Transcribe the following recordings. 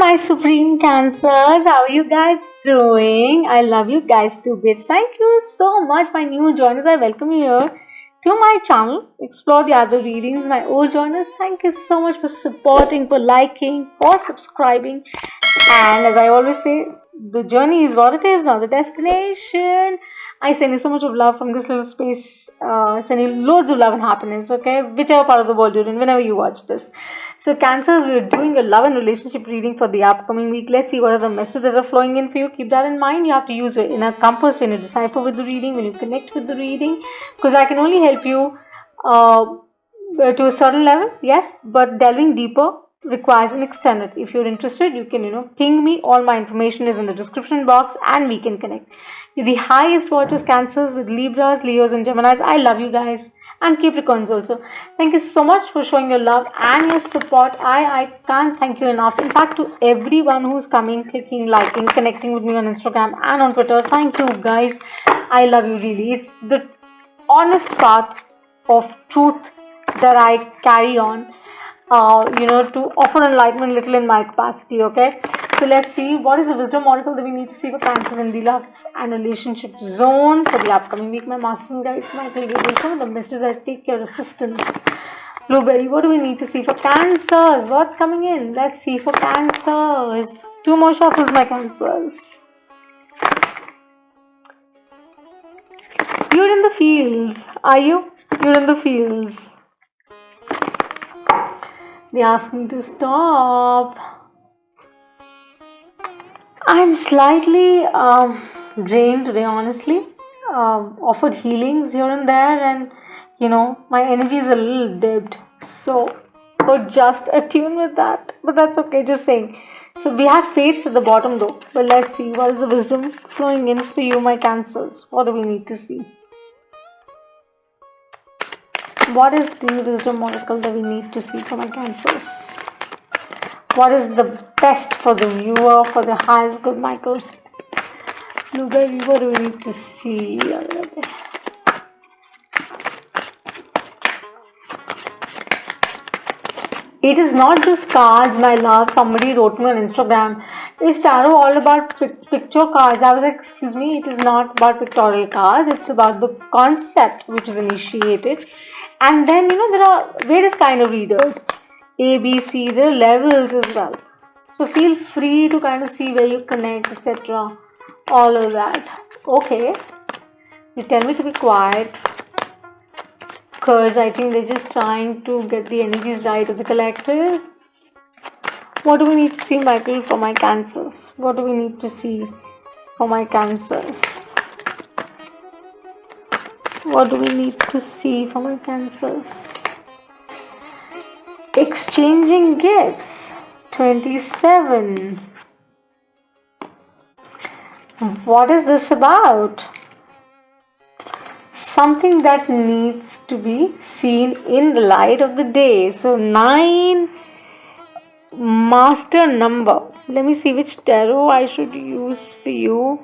my supreme cancers. How are you guys doing? I love you guys too bits. Thank you so much, my new joiners. I welcome you here to my channel. Explore the other readings. My old joiners, thank you so much for supporting, for liking, for subscribing. And as I always say, the journey is what it is, not the destination. I send you so much of love from this little space. I send you loads of love and happiness, okay? Whichever part of the world you're in, whenever you watch this. So, Cancers, we're doing a love and relationship reading for the upcoming week. Let's see what are the messages that are flowing in for you. Keep that in mind. You have to use your inner compass when you decipher with the reading, when you connect with the reading. Because I can only help you to a certain level, yes, but delving deeper requires an extended. If you're interested, you can ping me. All my information is in the description box and we can connect. You're the highest watchers, Cancers, with Libras, Leos and Geminis. I love you guys, and Capricorns also. Thank you so much for showing your love and your support. I can't thank you enough. In fact, to everyone who's coming, clicking, liking, connecting with me on Instagram and on Twitter, thank you guys. I love you really. It's the honest part of truth that I carry on, to offer enlightenment little in my capacity, okay? So let's see what is the wisdom oracle that we need to see for Cancers in the love and relationship zone for the upcoming week. My masters and guides, Michael Gabriel, the messages that take your assistance. Blueberry, what do we need to see for Cancers? What's coming in? Let's see for Cancers. Two more shuffles, my Cancers. You're in the fields, are you? You're in the fields. They ask me to stop. I'm slightly drained today, honestly. Offered healings here and there, and my energy is a little dipped. So, just attune with that. But that's okay, just saying. So, we have fates at the bottom though. But let's see what is the wisdom flowing in for you, my Cancers. What do we need to see? What is the wisdom oracle that we need to see for my Cancers? What is the best for the viewer, for the highest good, Michael? Blueberry, what do we need to see? It is not just cards, my love. Somebody wrote me on Instagram. Is tarot all about picture cards? I was like, excuse me, it is not about pictorial cards. It's about the concept which is initiated. And then, there are various kind of readers. A, B, C, there are levels as well. So feel free to kind of see where you connect, etc. All of that. Okay. You tell me to be quiet. Because I think they're just trying to get the energies right of the collective. What do we need to see, Michael, for my Cancers? What do we need to see for my Cancers? What do we need to see for my Cancers? Exchanging gifts. 27. What is this about? Something that needs to be seen in the light of the day. So 9, master number. Let me see which tarot I should use for you.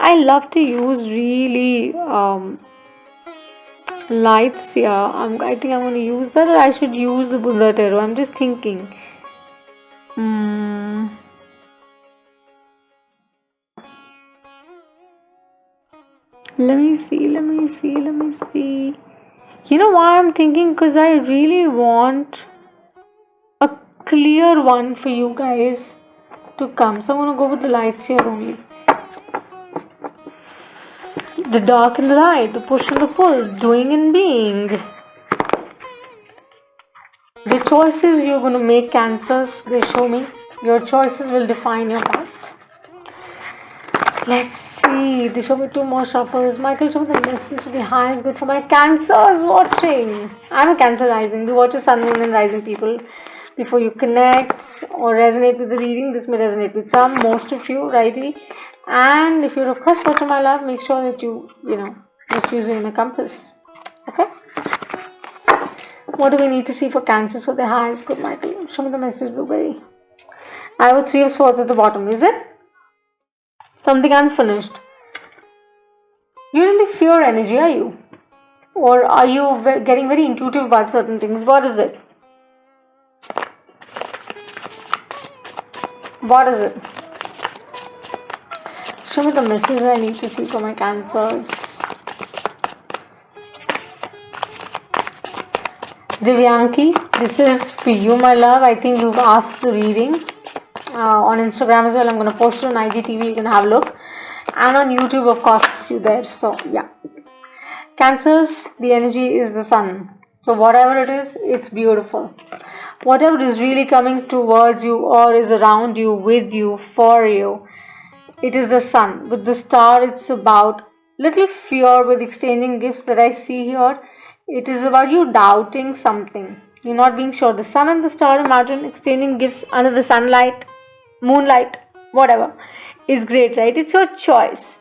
I love to use really lights here. I think I'm going to use that, or I should use the Buddha tarot. I'm just thinking. Let me see. You know why I'm thinking? Because I really want a clear one for you guys to come. So I'm going to go with the lights here only. The dark and the light, the push and the pull, doing and being. The choices you're going to make, Cancers, they show me. Your choices will define your path. Let's see. They show me 2 more shuffles. Michael, show me the messages for the highest good for my Cancers watching. I'm a Cancer rising. Do watch your sun, moon and rising, people. Before you connect or resonate with the reading, this may resonate with some, most of you, rightly. And if you're a first watcher, my love, make sure that you just use your inner compass. Okay? What do we need to see for Cancers for the highest good, Michael? Show me the message, Blueberry. I have a 3 of Swords at the bottom. Is it? Something unfinished. You're in the fear energy, are you? Or are you getting very intuitive about certain things? What is it? What is it? Show me the message I need to see for my Cancers. Divyanki, this is for you, my love. I think you've asked the reading on Instagram as well. I'm going to post it on IGTV. You can have a look. And on YouTube, of course, you there. So, yeah. Cancers, the energy is the sun. So, whatever it is, it's beautiful. Whatever is really coming towards you or is around you, with you, for you, it is the sun. With the star, it's about little fear with exchanging gifts that I see here. It is about you doubting something. You're not being sure. The sun and the star, imagine exchanging gifts under the sunlight, moonlight, whatever, is great, right? It's your choice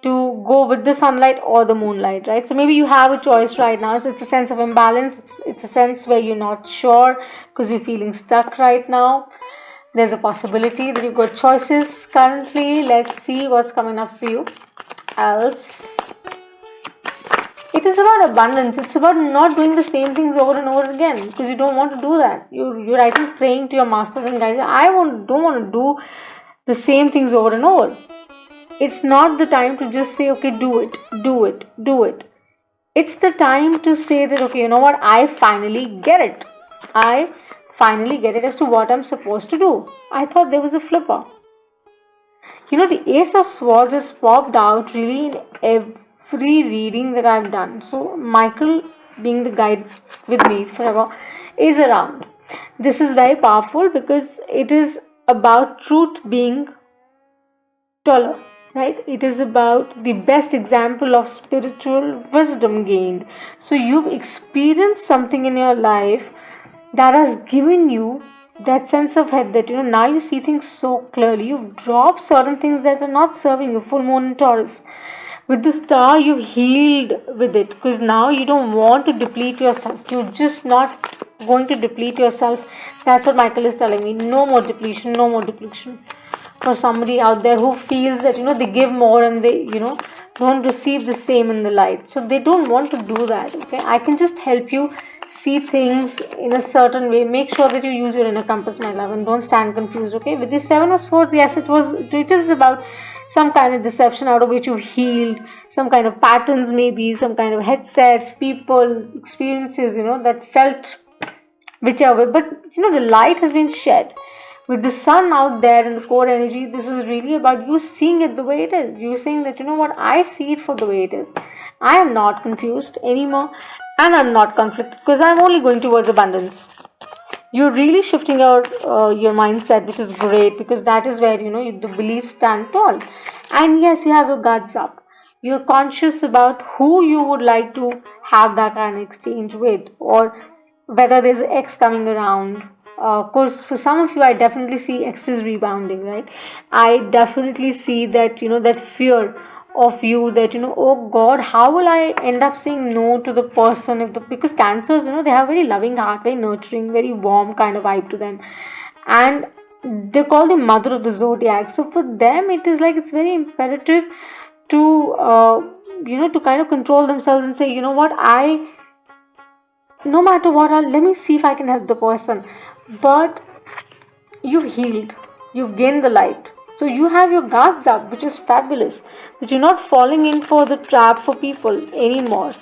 to go with the sunlight or the moonlight, right? So maybe you have a choice right now. So it's a sense of imbalance. It's a sense where you're not sure because you're feeling stuck right now. There's a possibility that you've got choices currently. Let's see what's coming up for you. Else, it is about abundance. It's about not doing the same things over and over again because you don't want to do that. You're I think praying to your masters and guides. Don't want to do the same things over and over. It's not the time to just say, okay, do it. It's the time to say that, okay, you know what, I finally get it. I finally get it as to what I'm supposed to do. I thought there was a flipper. You know, the Ace of Swords has popped out really in every reading that I've done. So, Michael, being the guide with me forever, is around. This is very powerful because it is about truth being taller, right? It is about the best example of spiritual wisdom gained. So, you've experienced something in your life that has given you that sense of head that, you know, now you see things so clearly. You've dropped certain things that are not serving you. Full moon in Taurus. With the star, you've healed with it because now you don't want to deplete yourself. You're just not going to deplete yourself. That's what Michael is telling me. No more depletion, no more depletion. For somebody out there who feels that, you know, they give more and they, you know, don't receive the same in the light. So they don't want to do that, okay? I can just help you see things in a certain way. Make sure that you use your inner compass, my love, and don't stand confused, okay? With the Seven of Swords, yes, it is about some kind of deception out of which you've healed, some kind of patterns maybe, some kind of headsets, people, experiences, you know, that felt whichever way. But, you know, the light has been shed. With the sun out there in the core energy, this is really about you seeing it the way it is. You're saying that, you know what, I see it for the way it is. I am not confused anymore and I'm not conflicted because I'm only going towards abundance. You're really shifting your mindset, which is great because that is where, you know, the beliefs stand tall. And yes, you have your guards up. You're conscious about who you would like to have that kind of exchange with, or whether there's X coming around. Of course, for some of you, I definitely see X's rebounding, right? I definitely see that, you know, that fear of you that, you know, oh God, how will I end up saying no to the person? Because Cancers, you know, they have very loving heart, very nurturing, very warm kind of vibe to them. And they're called the mother of the zodiac. So for them, it is like it's very imperative to, you know, to kind of control themselves and say, you know what, no matter what, let me see if I can help the person. But you've healed, you've gained the light, so you have your guards up, which is fabulous. But you're not falling in for the trap for people anymore.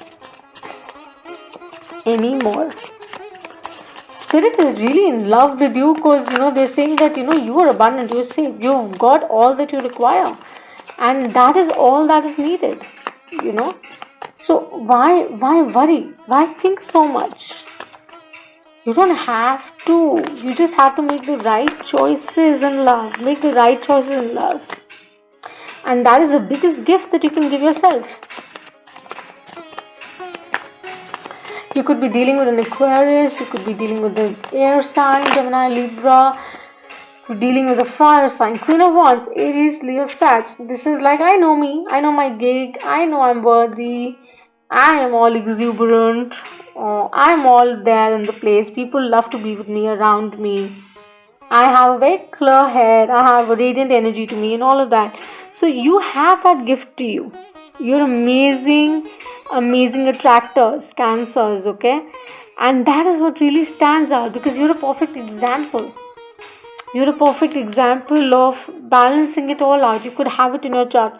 Spirit is really in love with you because, you know, they're saying that, you know, you are abundant, you're safe, you've got all that you require, and that is all that is needed, you know. So why worry? Why think so much? You don't have to. You just have to make the right choices in love. Make the right choices in love. And that is the biggest gift that you can give yourself. You could be dealing with an Aquarius. You could be dealing with the air sign, Gemini, Libra. You're dealing with a fire sign, Queen of Wands, Aries, Leo, Sag. This is like, I know me. I know my gig. I know I'm worthy. I am all exuberant. I'm all there in the place. People love to be with me, around me. I have a very clear head. I have a radiant energy to me and all of that. So you have that gift to you. You're amazing attractors, Cancers, okay? And that is what really stands out because you're a perfect example. You're a perfect example of balancing it all out. You could have it in your chart.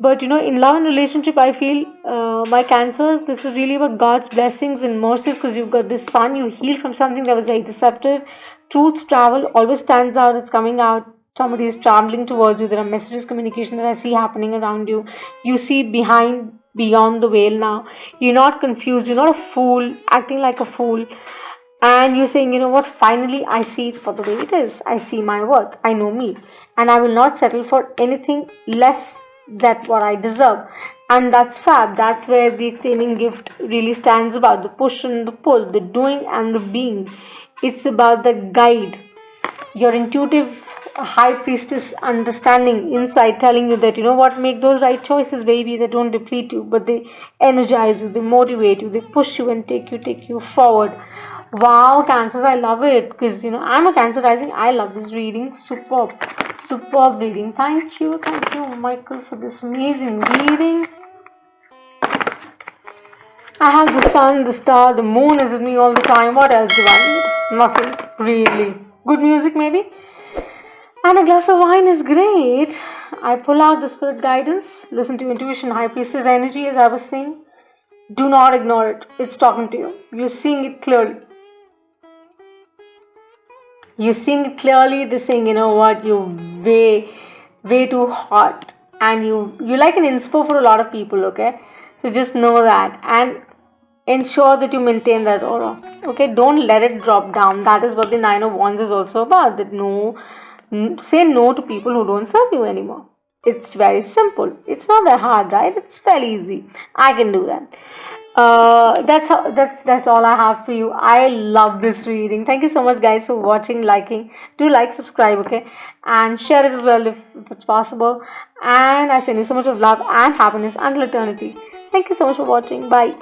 But in love and relationship, I feel my cancers, this is really about God's blessings and mercies because you've got this sun, you healed from something that was very deceptive. Truth travel always stands out, it's coming out. Somebody is traveling towards you. There are messages, communication that I see happening around you. You see beyond the veil now. You're not confused, you're not a fool, acting like a fool. And you're saying, you know what, finally I see it for the way it is. I see my worth. I know me. And I will not settle for anything less than what I deserve. And that's fab. That's where the exchanging gift really stands about the push and the pull, the doing and the being. It's about the guide, your intuitive high priestess understanding inside telling you that, you know what, make those right choices, baby. They don't deplete you, but they energize you, they motivate you, they push you and take you forward. Wow, cancers, I love it because I'm a cancer rising. I love this reading. Superb reading. Thank you, Michael, for this amazing reading. I have the sun, the star, the moon is with me all the time. What else do I need? Nothing, really. Good music, maybe? And a glass of wine is great. I pull out the spirit guidance, listen to intuition, high priestess energy, as I was saying. Do not ignore it. It's talking to you. You're seeing it clearly. You're seeing it clearly. They're saying, you know what, you're way too hot. And you're like an inspo for a lot of people, okay? So just know that. And ensure that you maintain that aura. Okay, don't let it drop down. That is what the Nine of Wands is also about. That say no to people who don't serve you anymore. It's very simple. It's not that hard, right? It's very easy. I can do that. That's all I have for you. I love this reading. Thank you so much, guys, for watching, liking. Do like, subscribe, okay, and share it as well if it's possible. And I send you so much of love and happiness until eternity. Thank you so much for watching. Bye.